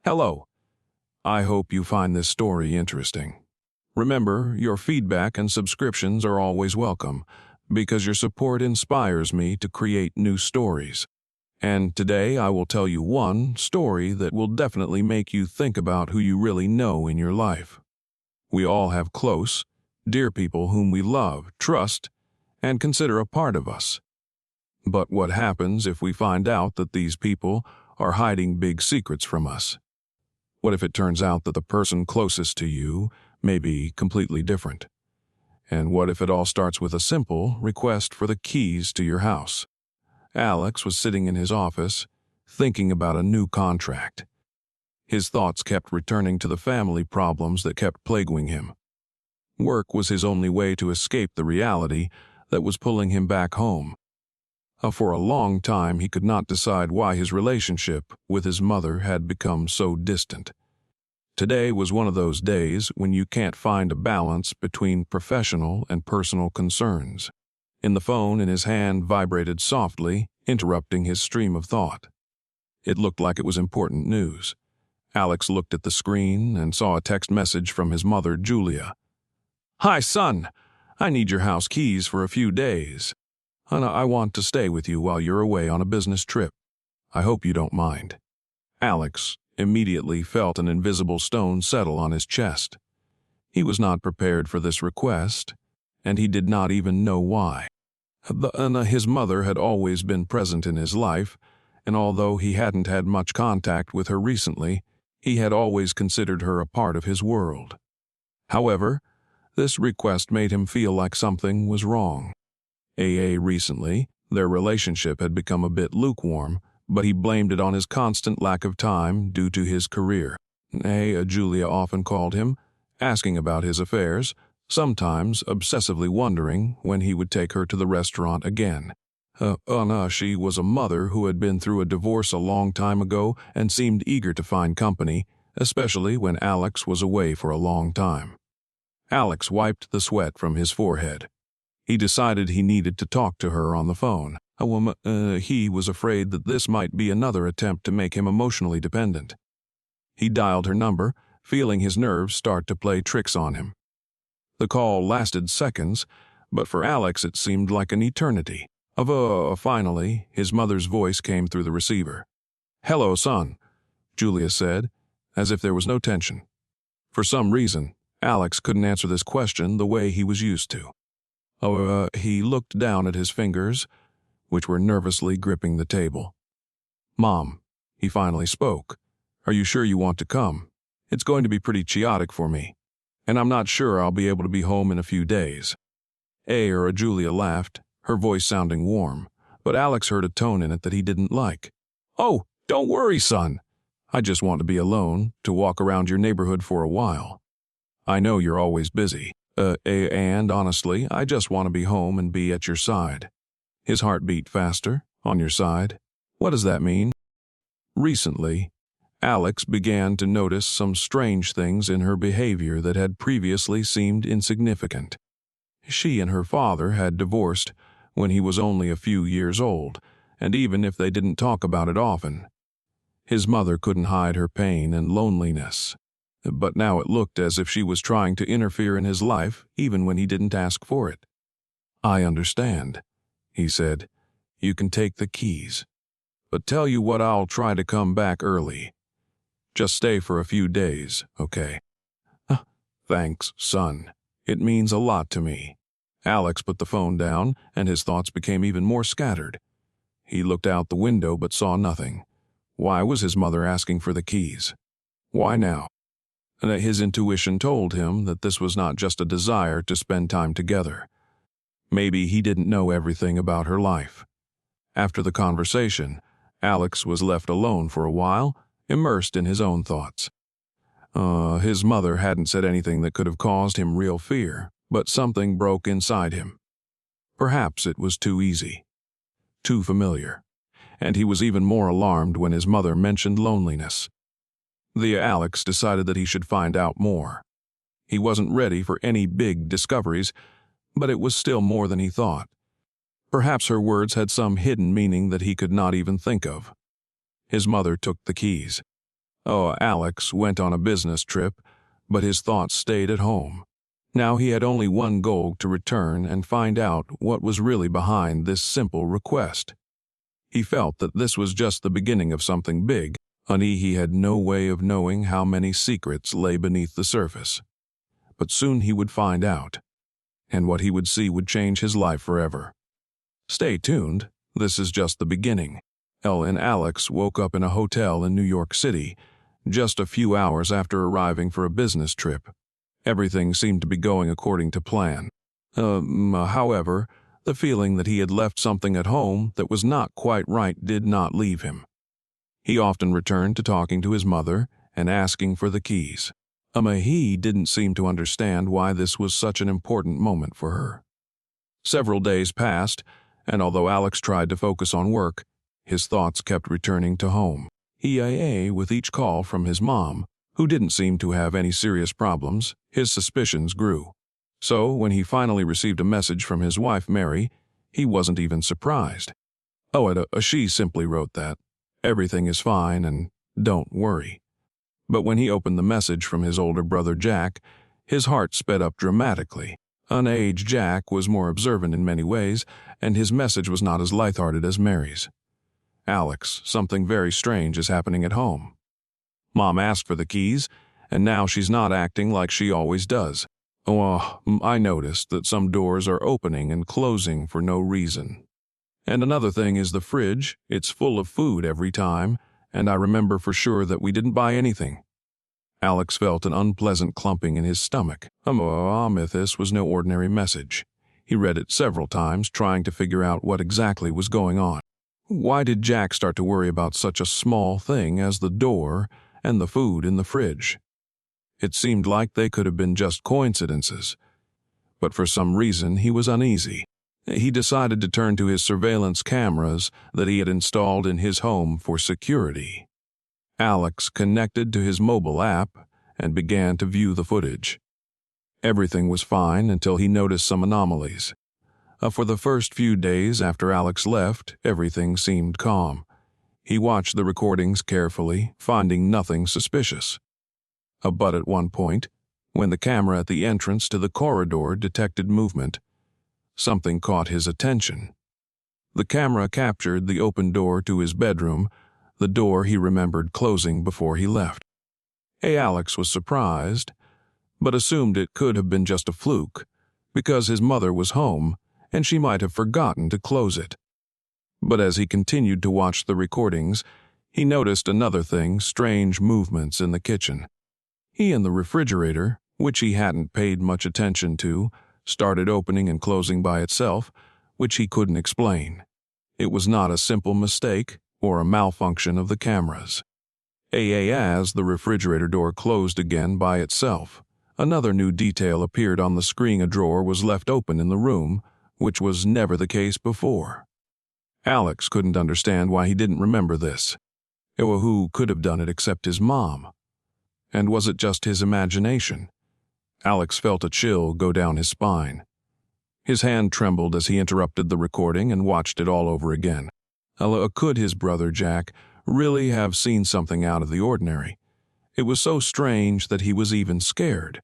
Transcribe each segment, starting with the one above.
Hello. I hope you find this story interesting. Remember, your feedback and subscriptions are always welcome because your support inspires me to create new stories. And today I will tell you one story that will definitely make you think about who you really know in your life. We all have close, dear people whom we love, trust, and consider a part of us. But what happens if we find out that these people are hiding big secrets from us? What if it turns out that the person closest to you may be completely different? And what if it all starts with a simple request for the keys to your house? Alex was sitting in his office, thinking about a new contract. His thoughts kept returning to the family problems that kept plaguing him. Work was his only way to escape the reality that was pulling him back home. For a long time, he could not decide why his relationship with his mother had become so distant. Today was one of those days when you can't find a balance between professional and personal concerns. The phone in his hand vibrated softly, interrupting his stream of thought. It looked like it was important news. Alex looked at the screen and saw a text message from his mother, Julia. "Hi, son. I need your house keys for a few days. I want to stay with you while you're away on a business trip. I hope you don't mind." Alex immediately felt an invisible stone settle on his chest. He was not prepared for this request, and he did not even know why. His mother had always been present in his life, and although he hadn't had much contact with her recently, he had always considered her a part of his world. However, this request made him feel like something was wrong. Recently, their relationship had become a bit lukewarm, but he blamed it on his constant lack of time due to his career. Julia often called him, asking about his affairs, sometimes obsessively wondering when he would take her to the restaurant again. She was a mother who had been through a divorce a long time ago and seemed eager to find company, especially when Alex was away for a long time. Alex wiped the sweat from his forehead. He decided he needed to talk to her on the phone. He was afraid that this might be another attempt to make him emotionally dependent. He dialed her number, feeling his nerves start to play tricks on him. The call lasted seconds, but for Alex it seemed like an eternity. Finally, his mother's voice came through the receiver. "Hello, son," Julia said, as if there was no tension. For some reason, Alex couldn't answer this question the way he was used to. He looked down at his fingers, which were nervously gripping the table. "Mom," he finally spoke, "are you sure you want to come? It's going to be pretty chaotic for me, and I'm not sure I'll be able to be home in a few days." Julia laughed, her voice sounding warm, but Alex heard a tone in it that he didn't like. "Oh, don't worry, son. I just want to be alone, to walk around your neighborhood for a while. I know you're always busy. And honestly, I just want to be home and be at your side." His heart beat faster. "On your side? What does that mean?" Recently, Alex began to notice some strange things in her behavior that had previously seemed insignificant. She and her father had divorced when he was only a few years old, and even if they didn't talk about it often, his mother couldn't hide her pain and loneliness. But now it looked as if she was trying to interfere in his life even when he didn't ask for it. "I understand," he said. "You can take the keys. But tell you what, I'll try to come back early. Just stay for a few days, okay?" "Thanks, son. It means a lot to me." Alex put the phone down, and his thoughts became even more scattered. He looked out the window but saw nothing. Why was his mother asking for the keys? Why now? His intuition told him that this was not just a desire to spend time together. Maybe he didn't know everything about her life. After the conversation, Alex was left alone for a while, immersed in his own thoughts. His mother hadn't said anything that could have caused him real fear, but something broke inside him. Perhaps it was too easy, too familiar, and he was even more alarmed when his mother mentioned loneliness. Alex decided that he should find out more. He wasn't ready for any big discoveries, but it was still more than he thought. Perhaps her words had some hidden meaning that he could not even think of. His mother took the keys. Oh, Alex went on a business trip, but his thoughts stayed at home. Now he had only one goal: to return and find out what was really behind this simple request. He felt that this was just the beginning of something big, and he had no way of knowing how many secrets lay beneath the surface. But soon he would find out, and what he would see would change his life forever. Stay tuned, this is just the beginning. Elle and Alex woke up in a hotel in New York City, just a few hours after arriving for a business trip. Everything seemed to be going according to plan. However, the feeling that he had left something at home that was not quite right did not leave him. He often returned to talking to his mother and asking for the keys. He didn't seem to understand why this was such an important moment for her. Several days passed, and although Alex tried to focus on work, his thoughts kept returning to home. With each call from his mom, who didn't seem to have any serious problems, his suspicions grew. So, when he finally received a message from his wife, Mary, he wasn't even surprised. She simply wrote that, "Everything is fine and don't worry." But when he opened the message from his older brother, Jack, his heart sped up dramatically. Age Jack was more observant in many ways, and his message was not as lighthearted as Mary's. "Alex, something very strange is happening at home. Mom asked for the keys, and now she's not acting like she always does. I noticed that some doors are opening and closing for no reason. And another thing is the fridge, it's full of food every time, and I remember for sure that we didn't buy anything." Alex felt an unpleasant clumping in his stomach. This was no ordinary message. He read it several times, trying to figure out what exactly was going on. Why did Jack start to worry about such a small thing as the door and the food in the fridge? It seemed like they could have been just coincidences. But for some reason, he was uneasy. He decided to turn to his surveillance cameras that he had installed in his home for security. Alex connected to his mobile app and began to view the footage. Everything was fine until he noticed some anomalies. For the first few days after Alex left, everything seemed calm. He watched the recordings carefully, finding nothing suspicious. But at one point, when the camera at the entrance to the corridor detected movement, something caught his attention. The camera captured the open door to his bedroom, the door he remembered closing before he left. Alex was surprised, but assumed it could have been just a fluke, because his mother was home and she might have forgotten to close it. But as he continued to watch the recordings, he noticed another thing: strange movements in the kitchen. And the refrigerator, which he hadn't paid much attention to, started opening and closing by itself, which he couldn't explain. It was not a simple mistake or a malfunction of the cameras. As the refrigerator door closed again by itself, another new detail appeared on the screen. A drawer was left open in the room, which was never the case before. Alex couldn't understand why he didn't remember this. Who could have done it except his mom? And was it just his imagination? Alex felt a chill go down his spine. His hand trembled as he interrupted the recording and watched it all over again. Could his brother Jack really have seen something out of the ordinary? It was so strange that he was even scared.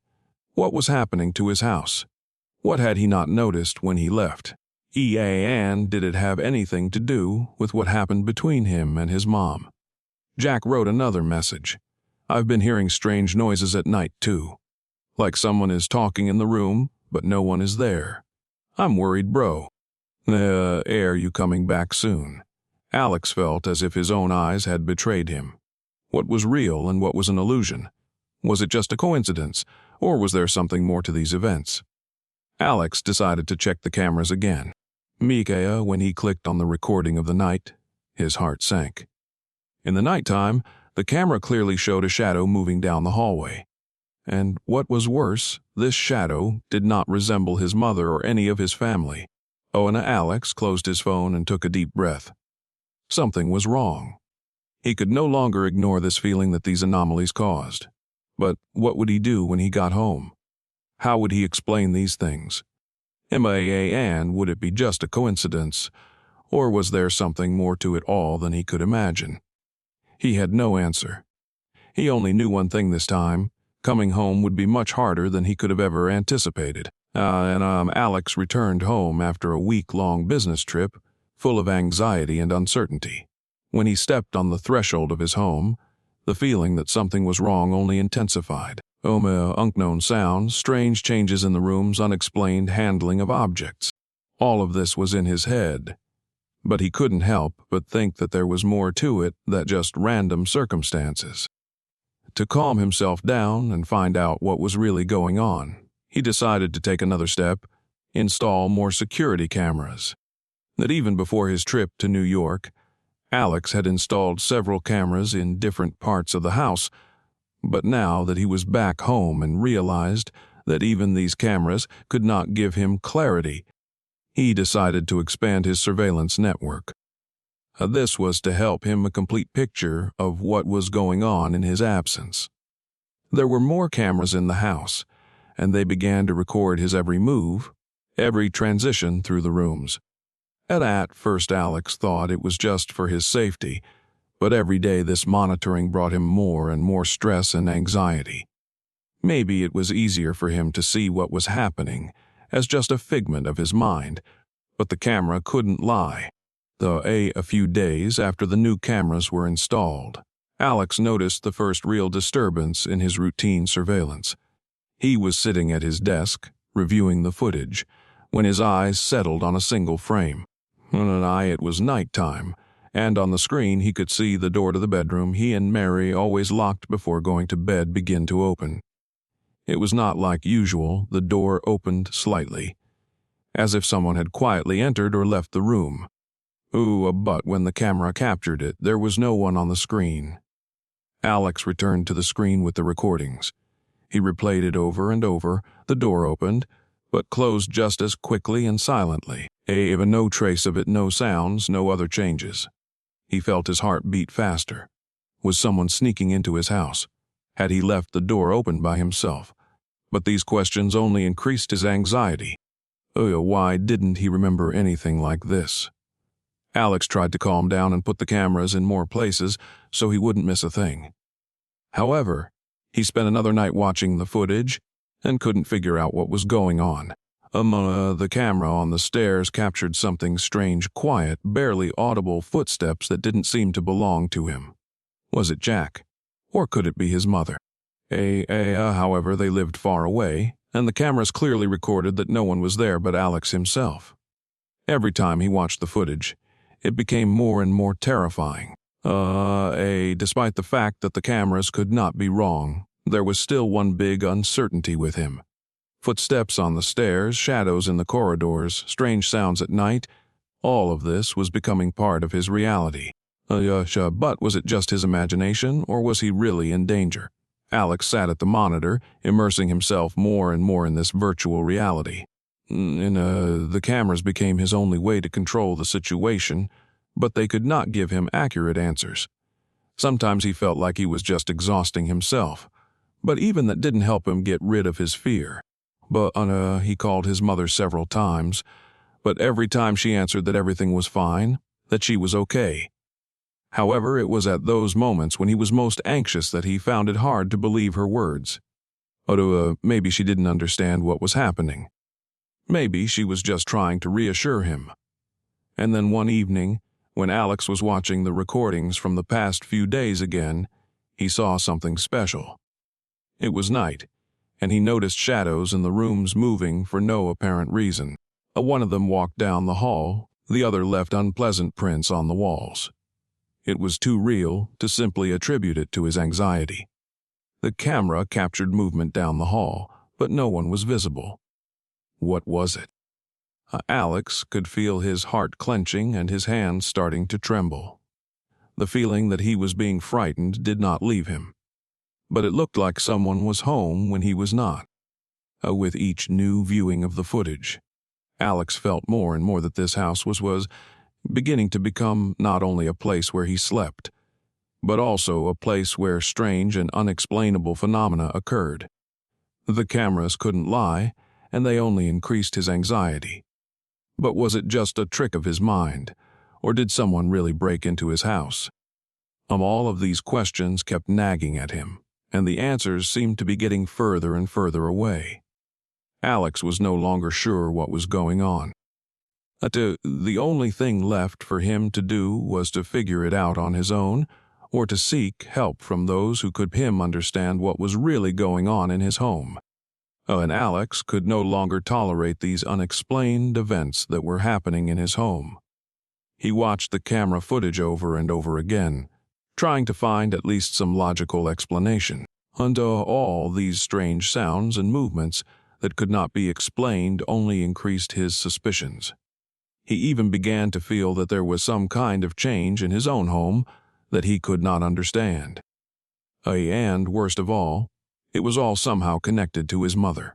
What was happening to his house? What had he not noticed when he left? And did it have anything to do with what happened between him and his mom? Jack wrote another message. "I've been hearing strange noises at night, too. Like someone is talking in the room, but no one is there. I'm worried, bro. Are you coming back soon?" Alex felt as if his own eyes had betrayed him. What was real and what was an illusion? Was it just a coincidence, or was there something more to these events? Alex decided to check the cameras again. When he clicked on the recording of the night, his heart sank. In the nighttime, the camera clearly showed a shadow moving down the hallway. And what was worse, this shadow did not resemble his mother or any of his family. Alex closed his phone and took a deep breath. Something was wrong. He could no longer ignore this feeling that these anomalies caused. But what would he do when he got home? How would he explain these things? And would it be just a coincidence, or was there something more to it all than he could imagine? He had no answer. He only knew one thing this time. Coming home would be much harder than he could have ever anticipated. Alex returned home after a week-long business trip, full of anxiety and uncertainty. When he stepped on the threshold of his home, the feeling that something was wrong only intensified. Unknown sounds, strange changes in the room's unexplained handling of objects. All of this was in his head, but he couldn't help but think that there was more to it than just random circumstances. To calm himself down and find out what was really going on, he decided to take another step, install more security cameras. That even before his trip to New York, Alex had installed several cameras in different parts of the house, but now that he was back home and realized that even these cameras could not give him clarity, he decided to expand his surveillance network. This was to help him a complete picture of what was going on in his absence. There were more cameras in the house, and they began to record his every move, every transition through the rooms. At first, Alex thought it was just for his safety, but every day this monitoring brought him more and more stress and anxiety. Maybe it was easier for him to see what was happening as just a figment of his mind, but the camera couldn't lie. A few days after the new cameras were installed, Alex noticed the first real disturbance in his routine surveillance. He was sitting at his desk, reviewing the footage, when his eyes settled on a single frame. It was nighttime, and on the screen he could see the door to the bedroom he and Mary always locked before going to bed begin to open. It was not like usual. The door opened slightly, as if someone had quietly entered or left the room. But when the camera captured it, there was no one on the screen. Alex returned to the screen with the recordings. He replayed it over and over. The door opened, but closed just as quickly and silently. Even no trace of it, no sounds, no other changes. He felt his heart beat faster. Was someone sneaking into his house? Had he left the door open by himself? But these questions only increased his anxiety. Why didn't he remember anything like this? Alex tried to calm down and put the cameras in more places so he wouldn't miss a thing. However, he spent another night watching the footage and couldn't figure out what was going on. The camera on the stairs captured something strange, quiet, barely audible footsteps that didn't seem to belong to him. Was it Jack? Or could it be his mother? However, they lived far away, and the cameras clearly recorded that no one was there but Alex himself. Every time he watched the footage, it became more and more terrifying. Despite the fact that the cameras could not be wrong, there was still one big uncertainty with him. Footsteps on the stairs, shadows in the corridors, strange sounds at night, all of this was becoming part of his reality. But was it just his imagination, or was he really in danger? Alex sat at the monitor, immersing himself more and more in this virtual reality. The cameras became his only way to control the situation, but they could not give him accurate answers. Sometimes he felt like he was just exhausting himself, but even that didn't help him get rid of his fear. He called his mother several times, but every time she answered that everything was fine, that she was okay. However, it was at those moments when he was most anxious that he found it hard to believe her words. Maybe she didn't understand what was happening. Maybe she was just trying to reassure him. And then one evening, when Alex was watching the recordings from the past few days again, he saw something special. It was night, and he noticed shadows in the rooms moving for no apparent reason. One of them walked down the hall, the other left unpleasant prints on the walls. It was too real to simply attribute it to his anxiety. The camera captured movement down the hall, but no one was visible. What was it? Alex could feel his heart clenching and his hands starting to tremble. The feeling that he was being frightened did not leave him. But it looked like someone was home when he was not. With each new viewing of the footage, Alex felt more and more that this house was beginning to become not only a place where he slept, but also a place where strange and unexplainable phenomena occurred. The cameras couldn't lie, and they only increased his anxiety. But was it just a trick of his mind, or did someone really break into his house? All of these questions kept nagging at him, and the answers seemed to be getting further and further away. Alex was no longer sure what was going on. The only thing left for him to do was to figure it out on his own, or to seek help from those who could help him understand what was really going on in his home. And Alex could no longer tolerate these unexplained events that were happening in his home. He watched the camera footage over and over again, trying to find at least some logical explanation unto all these strange sounds and movements that could not be explained only increased his suspicions. He even began to feel that there was some kind of change in his own home that he could not understand. And, worst of all, it was all somehow connected to his mother.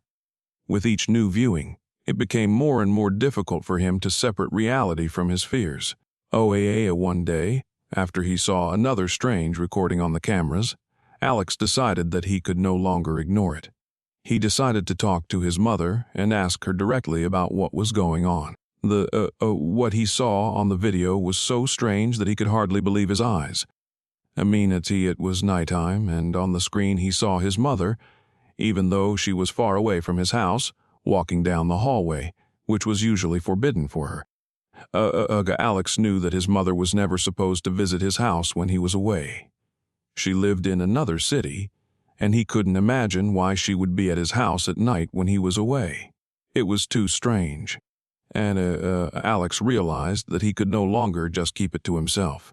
With each new viewing, it became more and more difficult for him to separate reality from his fears. One day, after he saw another strange recording on the cameras, Alex decided that he could no longer ignore it. He decided to talk to his mother and ask her directly about what was going on. What he saw on the video was so strange that he could hardly believe his eyes. It was nighttime, and on the screen he saw his mother, even though she was far away from his house, walking down the hallway, which was usually forbidden for her. Alex knew that his mother was never supposed to visit his house when he was away. She lived in another city, and he couldn't imagine why she would be at his house at night when he was away. It was too strange. And Alex realized that he could no longer just keep it to himself.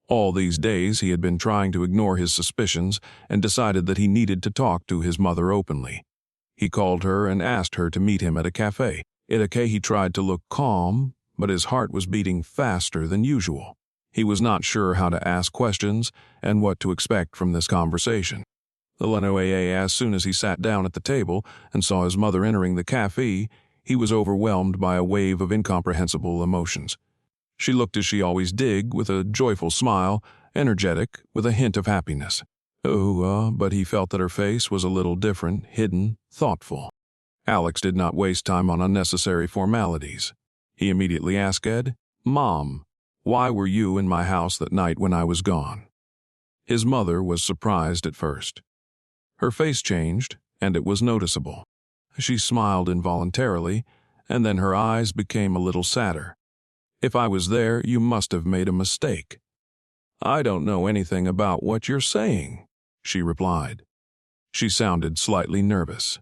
All these days he had been trying to ignore his suspicions and decided that he needed to talk to his mother openly. He called her and asked her to meet him at a cafe. He tried to look calm, but his heart was beating faster than usual. He was not sure how to ask questions and what to expect from this conversation. As soon as he sat down at the table and saw his mother entering the cafe, he was overwhelmed by a wave of incomprehensible emotions. She looked as she always did, with a joyful smile, energetic, with a hint of happiness. But he felt that her face was a little different, hidden, thoughtful. Alex did not waste time on unnecessary formalities. He immediately asked Ed, "Mom, why were you in my house that night when I was gone?" His mother was surprised at first. Her face changed, and it was noticeable. She smiled involuntarily, and then her eyes became a little sadder. "If I was there, you must have made a mistake." "I don't know anything about what you're saying," she replied. She sounded slightly nervous.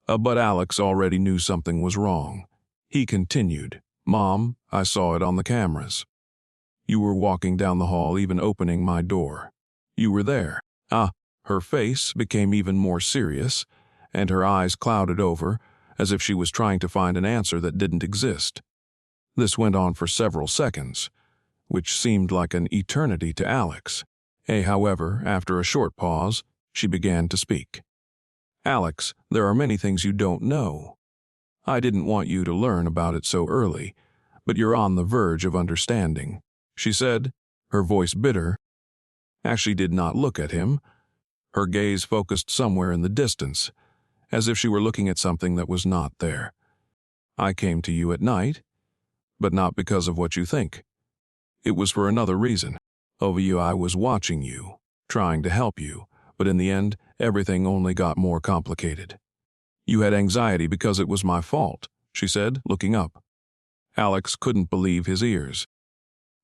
But Alex already knew something was wrong. He continued, "Mom, I saw it on the cameras. You were walking down the hall, even opening my door. You were there." Her face became even more serious, and her eyes clouded over, as if she was trying to find an answer that didn't exist. This went on for several seconds, which seemed like an eternity to Alex. However, after a short pause, she began to speak. "Alex, there are many things you don't know. I didn't want you to learn about it so early, but you're on the verge of understanding," she said, her voice bitter. Ashley did not look at him. Her gaze focused somewhere in the distance, as if she were looking at something that was not there. "I came to you at night, but not because of what you think. It was for another reason. I was watching you, trying to help you, but in the end, everything only got more complicated. You had anxiety because it was my fault," she said, looking up. Alex couldn't believe his ears.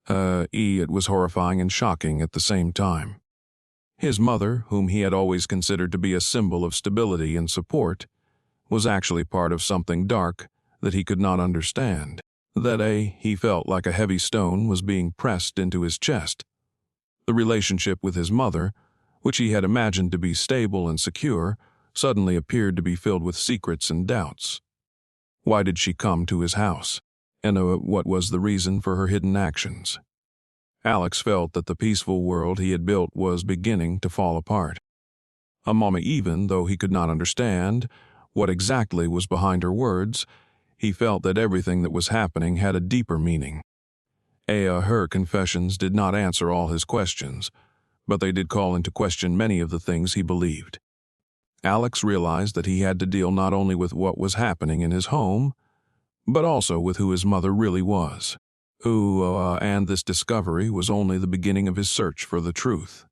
It was horrifying and shocking at the same time. His mother, whom he had always considered to be a symbol of stability and support, was actually part of something dark that he could not understand. He felt like a heavy stone was being pressed into his chest. The relationship with his mother, which he had imagined to be stable and secure, suddenly appeared to be filled with secrets and doubts. Why did she come to his house? And what was the reason for her hidden actions? Alex felt that the peaceful world he had built was beginning to fall apart. Even though he could not understand what exactly was behind her words, he felt that everything that was happening had a deeper meaning. Her confessions did not answer all his questions, but they did call into question many of the things he believed. Alex realized that he had to deal not only with what was happening in his home, but also with who his mother really was. And this discovery was only the beginning of his search for the truth.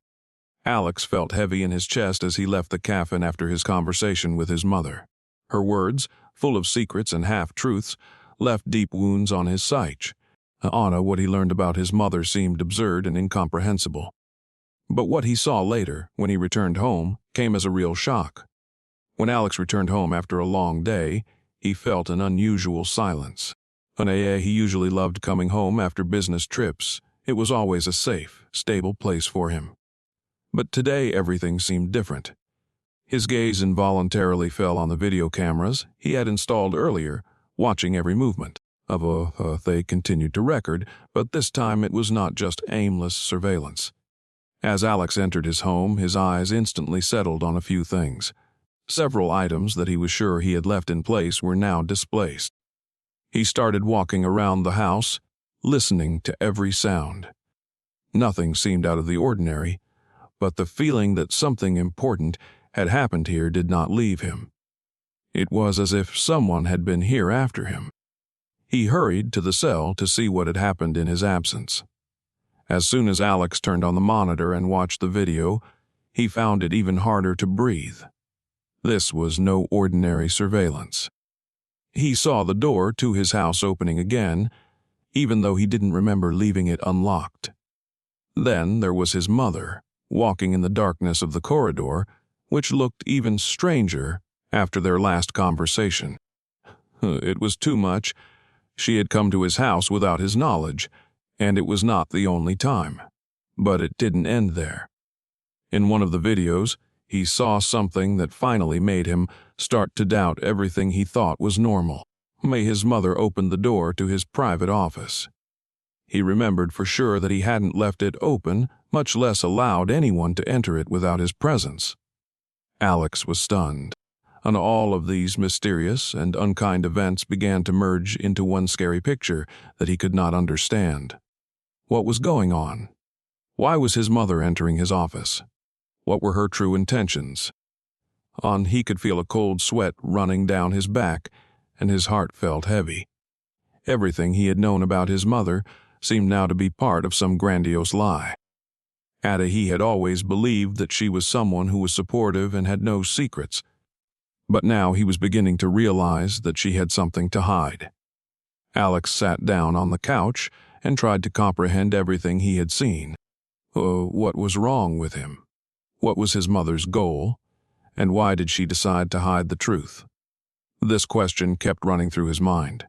Alex felt heavy in his chest as he left the cafe after his conversation with his mother. Her words, full of secrets and half-truths, left deep wounds on his psyche. What he learned about his mother seemed absurd and incomprehensible. But what he saw later, when he returned home, came as a real shock. When Alex returned home after a long day, he felt an unusual silence. He usually loved coming home after business trips. It was always a safe, stable place for him. But today everything seemed different. His gaze involuntarily fell on the video cameras he had installed earlier, watching every movement. They continued to record, but this time it was not just aimless surveillance. As Alex entered his home, his eyes instantly settled on a few things. Several items that he was sure he had left in place were now displaced. He started walking around the house, listening to every sound. Nothing seemed out of the ordinary, but the feeling that something important had happened here did not leave him. It was as if someone had been here after him. He hurried to the cell to see what had happened in his absence. As soon as Alex turned on the monitor and watched the video, he found it even harder to breathe. This was no ordinary surveillance. He saw the door to his house opening again, even though he didn't remember leaving it unlocked. Then there was his mother, walking in the darkness of the corridor, which looked even stranger after their last conversation. It was too much. She had come to his house without his knowledge, and it was not the only time. But it didn't end there. In one of the videos, he saw something that finally made him start to doubt everything he thought was normal. His mother opened the door to his private office. He remembered for sure that he hadn't left it open, much less allowed anyone to enter it without his presence. Alex was stunned, and all of these mysterious and unkind events began to merge into one scary picture that he could not understand. What was going on? Why was his mother entering his office? What were her true intentions? He could feel a cold sweat running down his back, and his heart felt heavy. Everything he had known about his mother seemed now to be part of some grandiose lie. He had always believed that she was someone who was supportive and had no secrets, but now he was beginning to realize that she had something to hide. Alex sat down on the couch and tried to comprehend everything he had seen. What was wrong with him? What was his mother's goal? And why did she decide to hide the truth? This question kept running through his mind.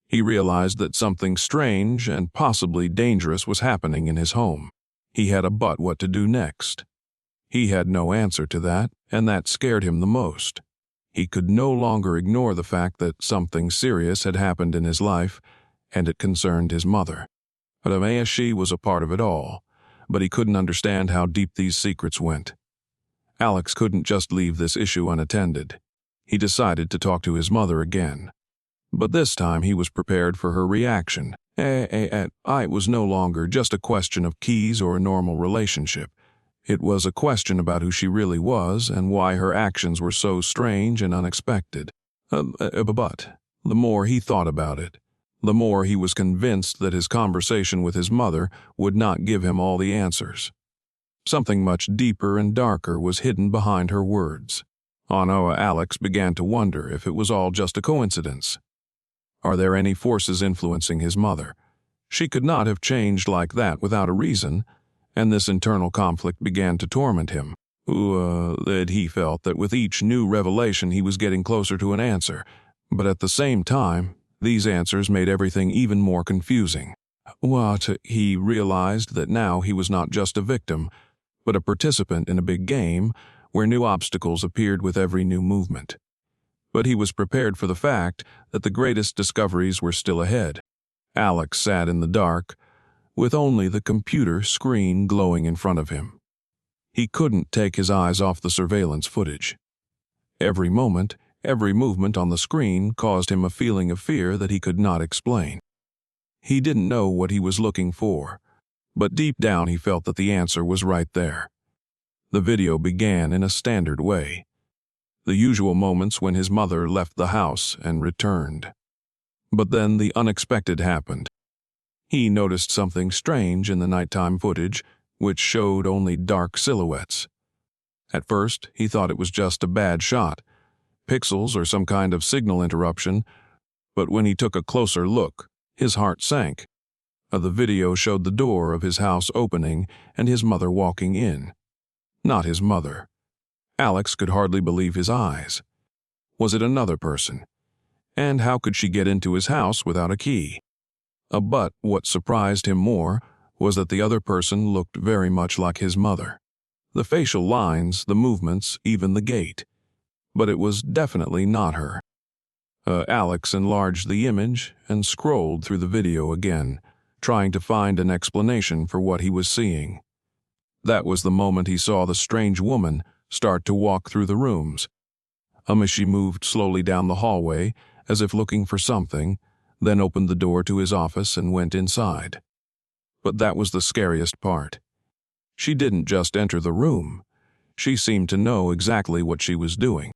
He realized that something strange and possibly dangerous was happening in his home. He had what to do next. He had no answer to that, and that scared him the most. He could no longer ignore the fact that something serious had happened in his life, and it concerned his mother. She was a part of it all, but he couldn't understand how deep these secrets went. Alex couldn't just leave this issue unattended. He decided to talk to his mother again. But this time he was prepared for her reaction. It was no longer just a question of keys or a normal relationship. It was a question about who she really was and why her actions were so strange and unexpected. But the more he thought about it, the more he was convinced that his conversation with his mother would not give him all the answers. Something much deeper and darker was hidden behind her words. Alex began to wonder if it was all just a coincidence. Are there any forces influencing his mother? She could not have changed like that without a reason, and this internal conflict began to torment him. He felt that with each new revelation he was getting closer to an answer, but at the same time, these answers made everything even more confusing. He realized that now he was not just a victim, but a participant in a big game where new obstacles appeared with every new movement. But he was prepared for the fact that the greatest discoveries were still ahead. Alex sat in the dark, with only the computer screen glowing in front of him. He couldn't take his eyes off the surveillance footage. Every moment, every movement on the screen caused him a feeling of fear that he could not explain. He didn't know what he was looking for, but deep down he felt that the answer was right there. The video began in a standard way. The usual moments when his mother left the house and returned. But then the unexpected happened. He noticed something strange in the nighttime footage, which showed only dark silhouettes. At first, he thought it was just a bad shot, pixels or some kind of signal interruption, but when he took a closer look, his heart sank. The video showed the door of his house opening and his mother walking in. Not his mother. Alex could hardly believe his eyes. Was it another person? And how could she get into his house without a key? But what surprised him more was that the other person looked very much like his mother. The facial lines, the movements, even the gait. But it was definitely not her. Alex enlarged the image and scrolled through the video again, trying to find an explanation for what he was seeing. That was the moment he saw the strange woman start to walk through the rooms. She moved slowly down the hallway, as if looking for something, then opened the door to his office and went inside. But that was the scariest part. She didn't just enter the room. She seemed to know exactly what she was doing.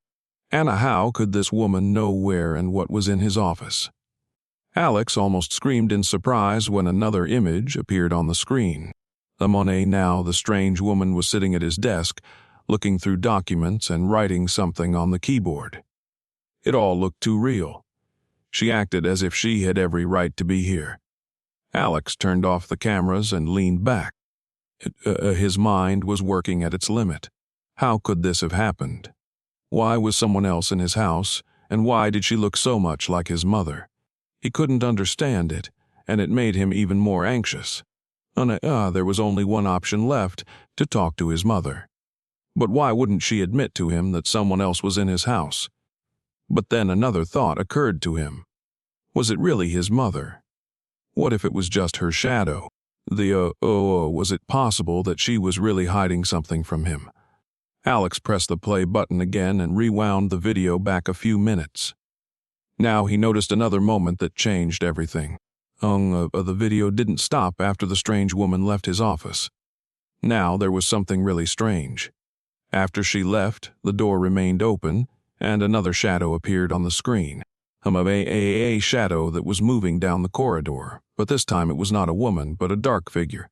And how could this woman know where and what was in his office? Alex almost screamed in surprise when another image appeared on the screen. Now the strange woman was sitting at his desk, looking through documents and writing something on the keyboard. It all looked too real. She acted as if she had every right to be here. Alex turned off the cameras and leaned back. His mind was working at its limit. How could this have happened? Why was someone else in his house, and why did she look so much like his mother? He couldn't understand it, and it made him even more anxious. There was only one option left, to talk to his mother. But why wouldn't she admit to him that someone else was in his house? But then another thought occurred to him. Was it really his mother? What if it was just her shadow? Was it possible that she was really hiding something from him? Alex pressed the play button again and rewound the video back a few minutes. Now he noticed another moment that changed everything. The video didn't stop after the strange woman left his office. Now there was something really strange. After she left, the door remained open, and another shadow appeared on the screen. A shadow that was moving down the corridor, but this time it was not a woman, but a dark figure.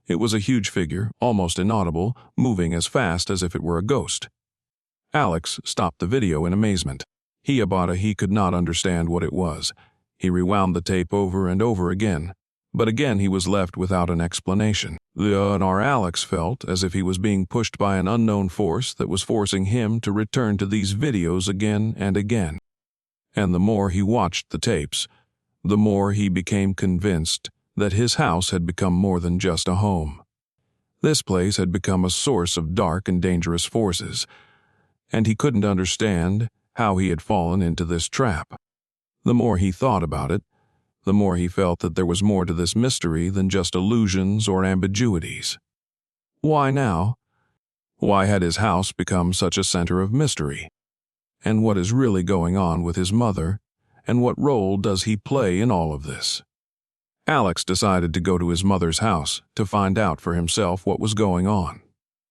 It was a huge figure, almost inaudible, moving as fast as if it were a ghost. Alex stopped the video in amazement. He could not understand what it was. He rewound the tape over and over again, but again he was left without an explanation. Alex felt as if he was being pushed by an unknown force that was forcing him to return to these videos again and again. And the more he watched the tapes, the more he became convinced that his house had become more than just a home. This place had become a source of dark and dangerous forces, and he couldn't understand how he had fallen into this trap. The more he thought about it, the more he felt that there was more to this mystery than just illusions or ambiguities. Why now? Why had his house become such a center of mystery? And what is really going on with his mother, and what role does he play in all of this? Alex decided to go to his mother's house to find out for himself what was going on.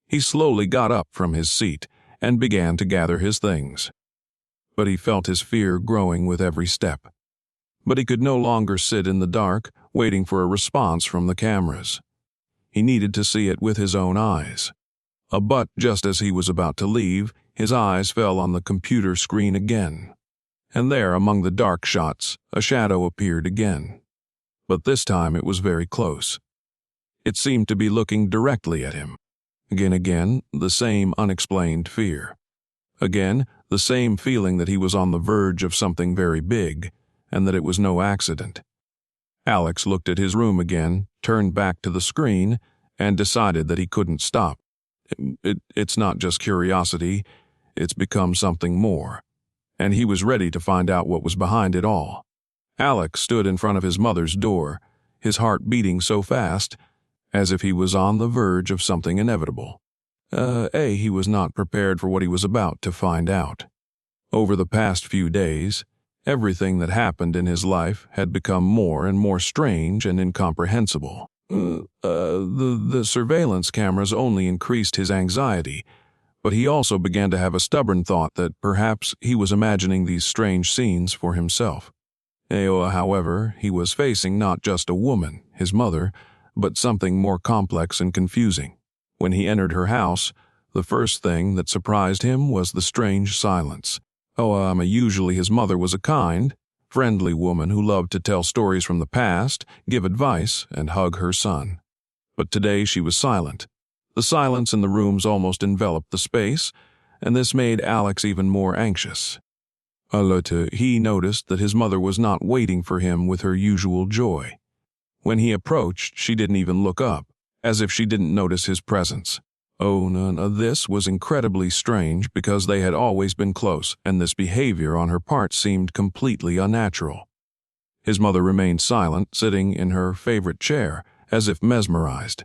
He slowly got up from his seat and began to gather his things. But he felt his fear growing with every step. But he could no longer sit in the dark, waiting for a response from the cameras. He needed to see it with his own eyes. But just as he was about to leave, his eyes fell on the computer screen again. And there, among the dark shots, a shadow appeared again. But this time it was very close. It seemed to be looking directly at him. Again, the same unexplained fear. Again, the same feeling that he was on the verge of something very big, and that it was no accident. Alex looked at his room again, turned back to the screen, and decided that he couldn't stop. It's not just curiosity, it's become something more. And he was ready to find out what was behind it all. Alex stood in front of his mother's door, his heart beating so fast, as if he was on the verge of something inevitable. He was not prepared for what he was about to find out. Over the past few days, everything that happened in his life had become more and more strange and incomprehensible. The surveillance cameras only increased his anxiety, but he also began to have a stubborn thought that perhaps he was imagining these strange scenes for himself. However, he was facing not just a woman, his mother, but something more complex and confusing. When he entered her house, the first thing that surprised him was the strange silence. Usually his mother was a kind, friendly woman who loved to tell stories from the past, give advice, and hug her son. But today she was silent. The silence in the rooms almost enveloped the space, and this made Alex even more anxious. He noticed that his mother was not waiting for him with her usual joy. When he approached, she didn't even look up, as if she didn't notice his presence. This was incredibly strange because they had always been close, and this behavior on her part seemed completely unnatural. His mother remained silent, sitting in her favorite chair, as if mesmerized.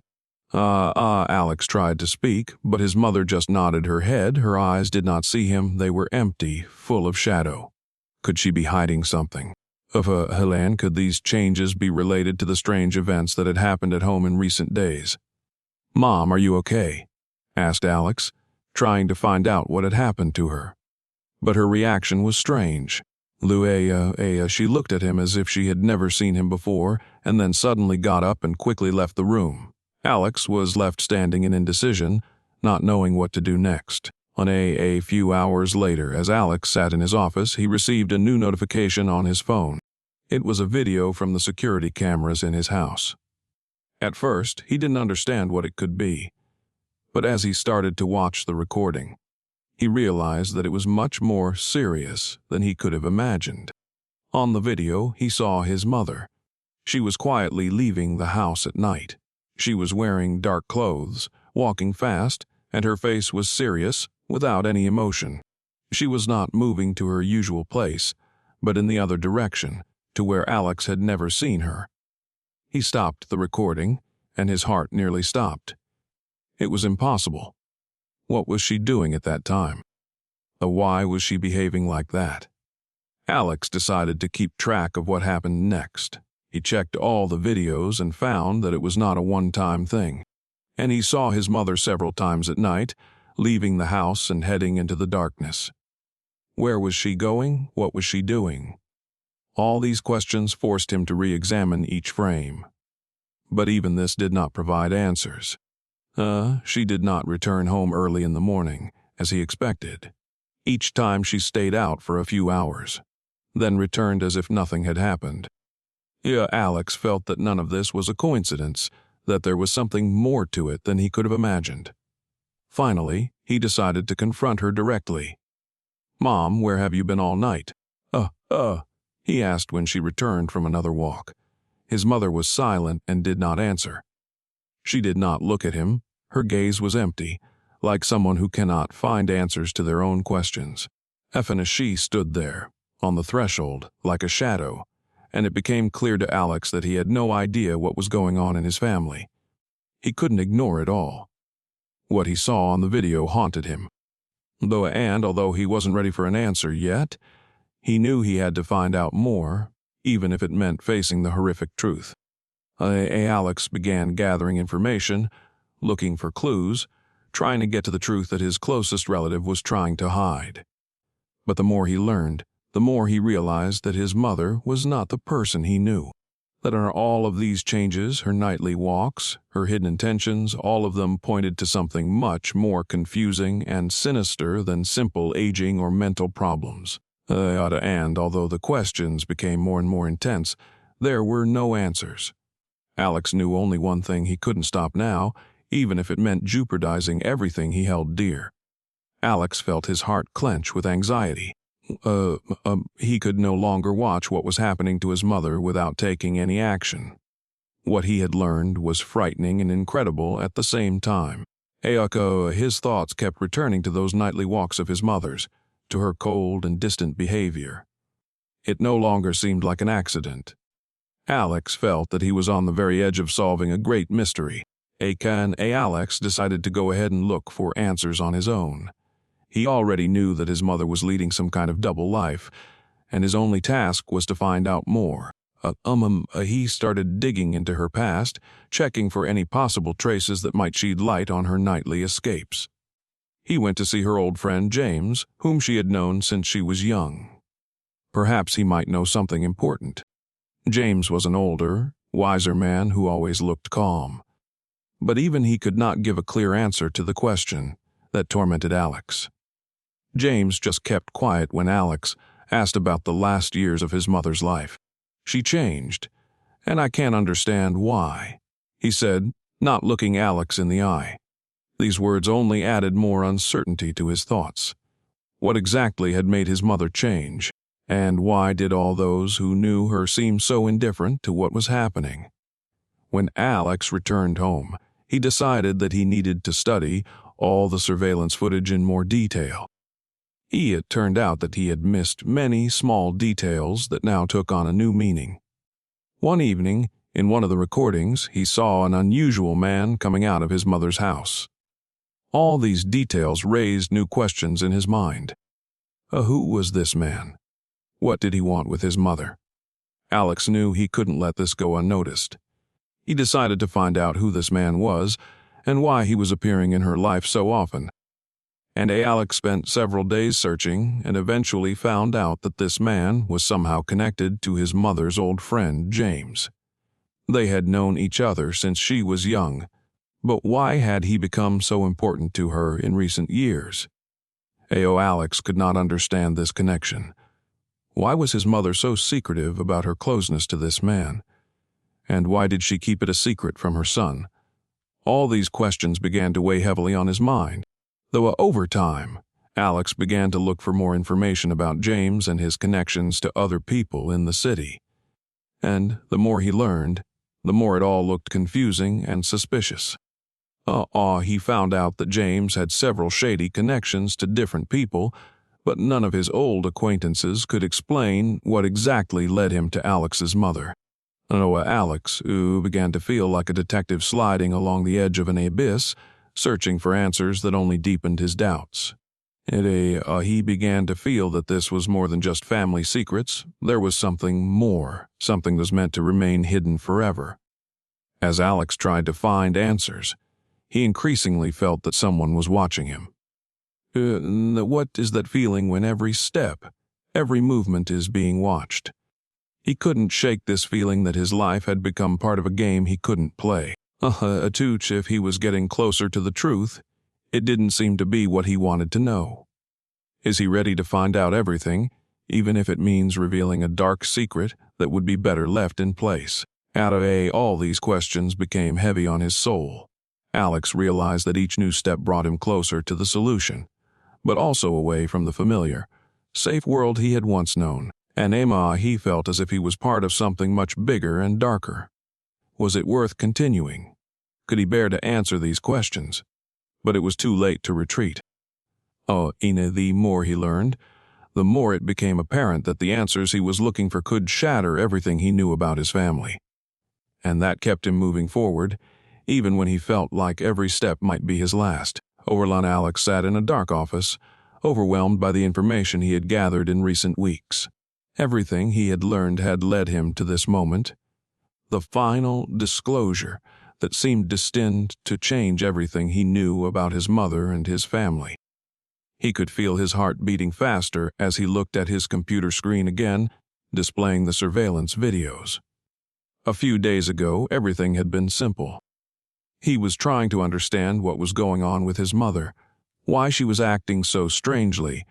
Alex tried to speak, but his mother just nodded her head. Her eyes did not see him. They were empty, full of shadow. Could she be hiding something? Helene, could these changes be related to the strange events that had happened at home in recent days? "Mom, are you okay?" asked Alex, trying to find out what had happened to her. But her reaction was strange. She looked at him as if she had never seen him before, and then suddenly got up and quickly left the room. Alex was left standing in indecision, not knowing what to do next. A few hours later, as Alex sat in his office, he received a new notification on his phone. It was a video from the security cameras in his house. At first, he didn't understand what it could be. But as he started to watch the recording, he realized that it was much more serious than he could have imagined. On the video, he saw his mother. She was quietly leaving the house at night. She was wearing dark clothes, walking fast, and her face was serious, without any emotion. She was not moving to her usual place, but in the other direction, to where Alex had never seen her. He stopped the recording, and his heart nearly stopped. It was impossible. What was she doing at that time? Why was she behaving like that? Alex decided to keep track of what happened next. He checked all the videos and found that it was not a one-time thing. And he saw his mother several times at night, leaving the house and heading into the darkness. Where was she going? What was she doing? All these questions forced him to re-examine each frame. But even this did not provide answers. She did not return home early in the morning, as he expected. Each time she stayed out for a few hours, then returned as if nothing had happened. Alex felt that none of this was a coincidence, that there was something more to it than he could have imagined. Finally, he decided to confront her directly. "Mom, where have you been all night?" He asked when she returned from another walk. His mother was silent and did not answer. She did not look at him. Her gaze was empty, like someone who cannot find answers to their own questions. She stood there, on the threshold, like a shadow, and it became clear to Alex that he had no idea what was going on in his family. He couldn't ignore it all. What he saw on the video haunted him. Although he wasn't ready for an answer yet, he knew he had to find out more, even if it meant facing the horrific truth. Alex began gathering information, looking for clues, trying to get to the truth that his closest relative was trying to hide. But the more he learned, the more he realized that his mother was not the person he knew. That in all of these changes, her nightly walks, her hidden intentions, all of them pointed to something much more confusing and sinister than simple aging or mental problems. And although the questions became more and more intense, there were no answers. Alex knew only one thing: he couldn't stop now, even if it meant jeopardizing everything he held dear. Alex felt his heart clench with anxiety. He could no longer watch what was happening to his mother without taking any action. What he had learned was frightening and incredible at the same time. His thoughts kept returning to those nightly walks of his mother's, to her cold and distant behavior. It no longer seemed like an accident. Alex felt that he was on the very edge of solving a great mystery. Alex decided to go ahead and look for answers on his own. He already knew that his mother was leading some kind of double life, and his only task was to find out more. He started digging into her past, checking for any possible traces that might shed light on her nightly escapes. He went to see her old friend James, whom she had known since she was young. Perhaps he might know something important. James was an older, wiser man who always looked calm. But even he could not give a clear answer to the question that tormented Alex. James just kept quiet when Alex asked about the last years of his mother's life. She changed, and I can't understand why, he said, not looking Alex in the eye. These words only added more uncertainty to his thoughts. What exactly had made his mother change, and why did all those who knew her seem so indifferent to what was happening? When Alex returned home, he decided that he needed to study all the surveillance footage in more detail. It turned out that he had missed many small details that now took on a new meaning. One evening, in one of the recordings, he saw an unusual man coming out of his mother's house. All these details raised new questions in his mind. Who was this man? What did he want with his mother? Alex knew he couldn't let this go unnoticed. He decided to find out who this man was and why he was appearing in her life so often. And Alex spent several days searching and eventually found out that this man was somehow connected to his mother's old friend, James. They had known each other since she was young, but why had he become so important to her in recent years? Alex could not understand this connection. Why was his mother so secretive about her closeness to this man? And why did she keep it a secret from her son? All these questions began to weigh heavily on his mind, though over time, Alex began to look for more information about James and his connections to other people in the city. And the more he learned, the more it all looked confusing and suspicious. He found out that James had several shady connections to different people, but none of his old acquaintances could explain what exactly led him to Alex's mother. Alex began to feel like a detective sliding along the edge of an abyss, searching for answers that only deepened his doubts. He began to feel that this was more than just family secrets. There was something more, something that was meant to remain hidden forever. As Alex tried to find answers, he increasingly felt that someone was watching him. What is that feeling when every step, every movement is being watched? He couldn't shake this feeling that his life had become part of a game he couldn't play. If he was getting closer to the truth, it didn't seem to be what he wanted to know. Is he ready to find out everything, even if it means revealing a dark secret that would be better left in place? All these questions became heavy on his soul. Alex realized that each new step brought him closer to the solution, but also away from the familiar, safe world he had once known. And he felt as if he was part of something much bigger and darker. Was it worth continuing? Could he bear to answer these questions? But it was too late to retreat. The more he learned, the more it became apparent that the answers he was looking for could shatter everything he knew about his family. And that kept him moving forward, even when he felt like every step might be his last. Alex sat in a dark office, overwhelmed by the information he had gathered in recent weeks. Everything he had learned had led him to this moment, the final disclosure that seemed destined to change everything he knew about his mother and his family. He could feel his heart beating faster as he looked at his computer screen again, displaying the surveillance videos. A few days ago, everything had been simple. He was trying to understand what was going on with his mother, why she was acting so strangely,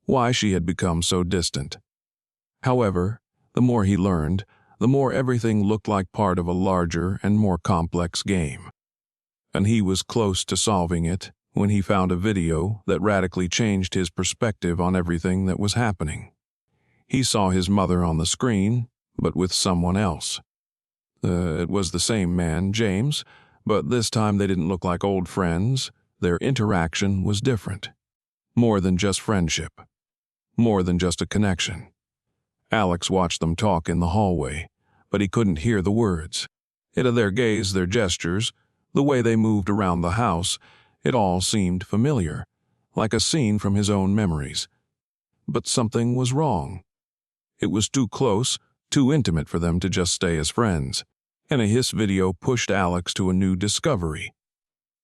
why she had become so distant. However, the more he learned, the more everything looked like part of a larger and more complex game. And he was close to solving it when he found a video that radically changed his perspective on everything that was happening. He saw his mother on the screen, but with someone else. It was the same man, James, but this time they didn't look like old friends. Their interaction was different. More than just friendship. More than just a connection. Alex watched them talk in the hallway, but he couldn't hear the words. Their gaze, their gestures, the way they moved around the house, it all seemed familiar, like a scene from his own memories. But something was wrong. It was too close, too intimate for them to just stay as friends. And a hiss video pushed Alex to a new discovery.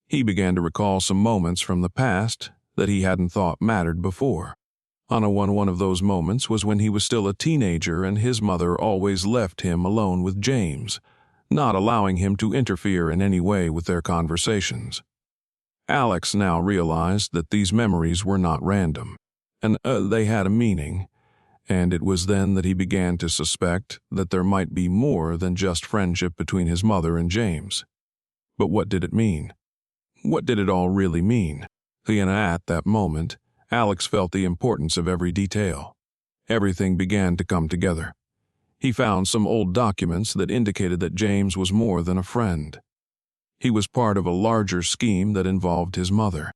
He began to recall some moments from the past that he hadn't thought mattered before. One of those moments was when he was still a teenager and his mother always left him alone with James, not allowing him to interfere in any way with their conversations. Alex now realized that these memories were not random, and they had a meaning, and it was then that he began to suspect that there might be more than just friendship between his mother and James. But what did it mean? What did it all really mean? And at that moment, Alex felt the importance of every detail. Everything began to come together. He found some old documents that indicated that James was more than a friend. He was part of a larger scheme that involved his mother.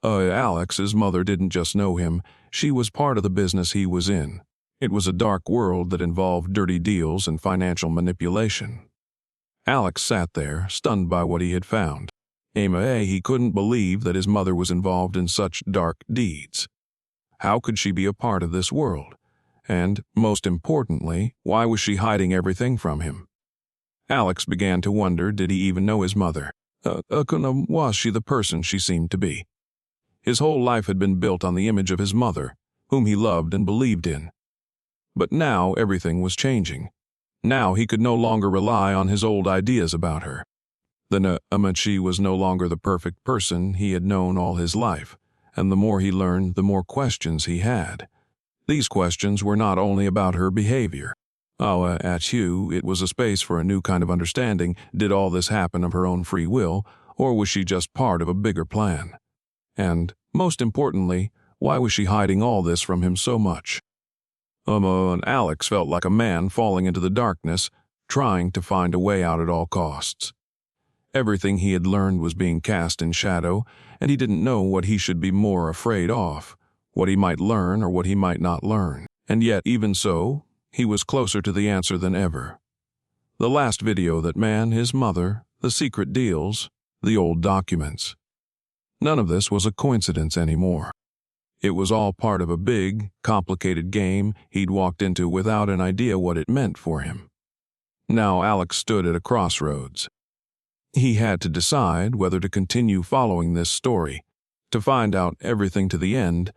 Alex's mother didn't just know him, she was part of the business he was in. It was a dark world that involved dirty deals and financial manipulation. Alex sat there, stunned by what he had found. He couldn't believe that his mother was involved in such dark deeds. How could she be a part of this world? And, most importantly, why was she hiding everything from him? Alex began to wonder, did he even know his mother? Was she the person she seemed to be? His whole life had been built on the image of his mother, whom he loved and believed in. But now everything was changing. Now he could no longer rely on his old ideas about her. She was no longer the perfect person he had known all his life, and the more he learned, the more questions he had. These questions were not only about her behavior. It was a space for a new kind of understanding. Did all this happen of her own free will, or was she just part of a bigger plan? And, most importantly, why was she hiding all this from him so much? Alex felt like a man falling into the darkness, trying to find a way out at all costs. Everything he had learned was being cast in shadow, and he didn't know what he should be more afraid of, what he might learn or what he might not learn. And yet, even so, he was closer to the answer than ever. The last video that man, his mother, the secret deals, the old documents. None of this was a coincidence anymore. It was all part of a big, complicated game he'd walked into without an idea what it meant for him. Now Alex stood at a crossroads. He had to decide whether to continue following this story, to find out everything to the end,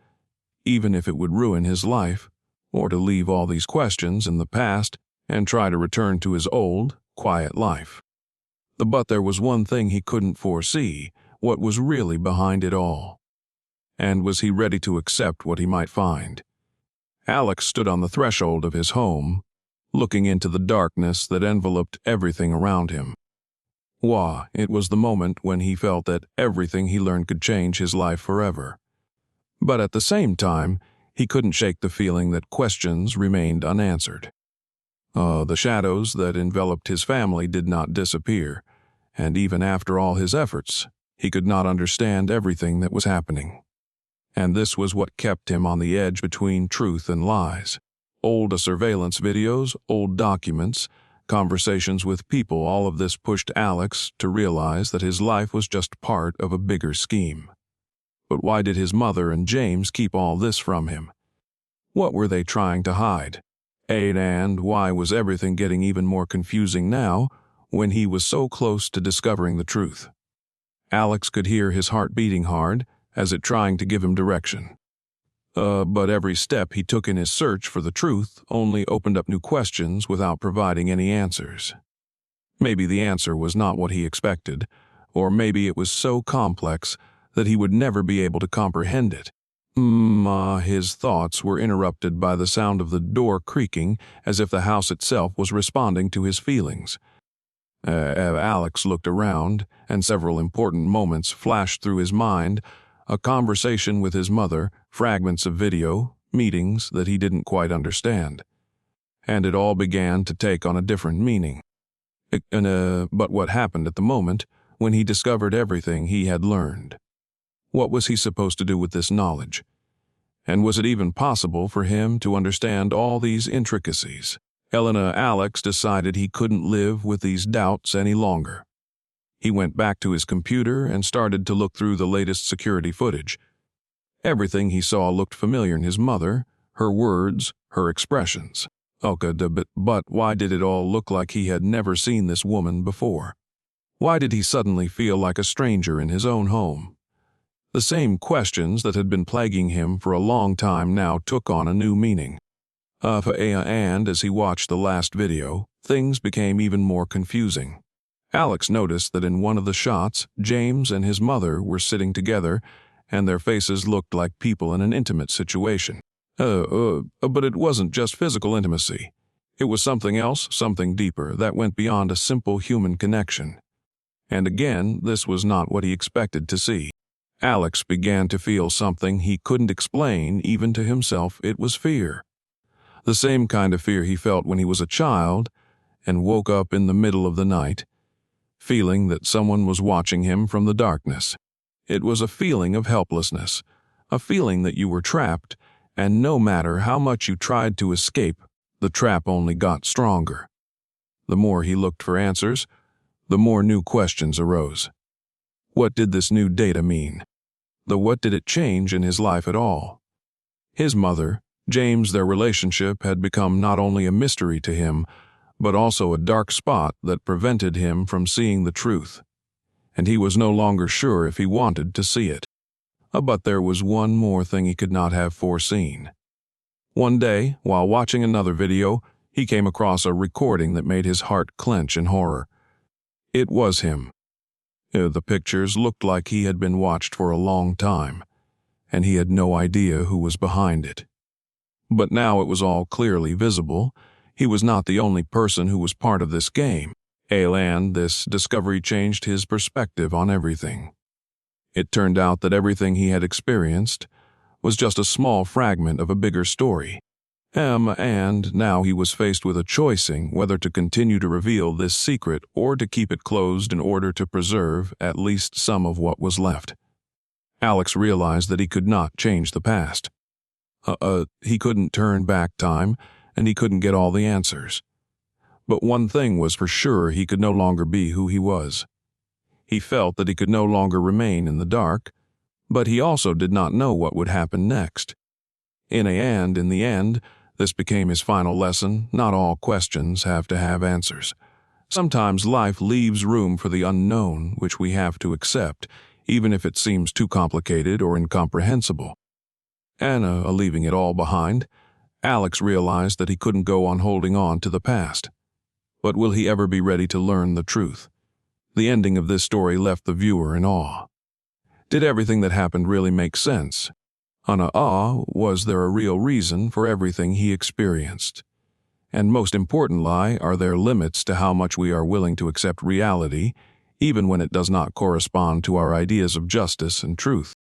even if it would ruin his life, or to leave all these questions in the past and try to return to his old, quiet life. But there was one thing he couldn't foresee, what was really behind it all. And was he ready to accept what he might find? Alex stood on the threshold of his home, looking into the darkness that enveloped everything around him. It was the moment when he felt that everything he learned could change his life forever. But at the same time, he couldn't shake the feeling that questions remained unanswered. The shadows that enveloped his family did not disappear, and even after all his efforts, he could not understand everything that was happening. And this was what kept him on the edge between truth and lies. Old surveillance videos, old documents, conversations with people, all of this pushed Alex to realize that his life was just part of a bigger scheme. But why did his mother and James keep all this from him? What were they trying to hide? And why was everything getting even more confusing now when he was so close to discovering the truth? Alex could hear his heart beating hard, as it trying to give him direction. But every step he took in his search for the truth only opened up new questions without providing any answers. Maybe the answer was not what he expected, or maybe it was so complex that he would never be able to comprehend it. His thoughts were interrupted by the sound of the door creaking, as if the house itself was responding to his feelings. Alex looked around, and several important moments flashed through his mind: a conversation with his mother, fragments of video, meetings that he didn't quite understand. And it all began to take on a different meaning. But what happened at the moment when he discovered everything he had learned? What was he supposed to do with this knowledge? And was it even possible for him to understand all these intricacies? Alex decided he couldn't live with these doubts any longer. He went back to his computer and started to look through the latest security footage. Everything he saw looked familiar in his mother, her words, her expressions. But why did it all look like he had never seen this woman before? Why did he suddenly feel like a stranger in his own home? The same questions that had been plaguing him for a long time now took on a new meaning. And as he watched the last video, things became even more confusing. Alex noticed that in one of the shots, James and his mother were sitting together, and their faces looked like people in an intimate situation. But it wasn't just physical intimacy. It was something else, something deeper, that went beyond a simple human connection. And again, this was not what he expected to see. Alex began to feel something he couldn't explain even to himself. It was fear. The same kind of fear he felt when he was a child and woke up in the middle of the night, feeling that someone was watching him from the darkness. It was a feeling of helplessness, a feeling that you were trapped, and no matter how much you tried to escape, the trap only got stronger. The more he looked for answers, the more new questions arose. What did this new data mean? What did it change in his life at all? His mother, James, their relationship had become not only a mystery to him, but also a dark spot that prevented him from seeing the truth. And he was no longer sure if he wanted to see it. But there was one more thing he could not have foreseen. One day, while watching another video, he came across a recording that made his heart clench in horror. It was him. The pictures looked like he had been watched for a long time, and he had no idea who was behind it. But now it was all clearly visible. He was not the only person who was part of this game. And this discovery changed his perspective on everything. It turned out that everything he had experienced was just a small fragment of a bigger story. And now he was faced with a choicing whether to continue to reveal this secret or to keep it closed in order to preserve at least some of what was left. Alex realized that he could not change the past. He couldn't turn back time, and he couldn't get all the answers. But one thing was for sure: he could no longer be who he was. He felt that he could no longer remain in the dark, but he also did not know what would happen next. In the end, this became his final lesson: not all questions have to have answers. Sometimes life leaves room for the unknown, which we have to accept, even if it seems too complicated or incomprehensible. Leaving it all behind, Alex realized that he couldn't go on holding on to the past. But will he ever be ready to learn the truth? The ending of this story left the viewer in awe. Did everything that happened really make sense? Was there a real reason for everything he experienced? And most importantly, are there limits to how much we are willing to accept reality, even when it does not correspond to our ideas of justice and truth?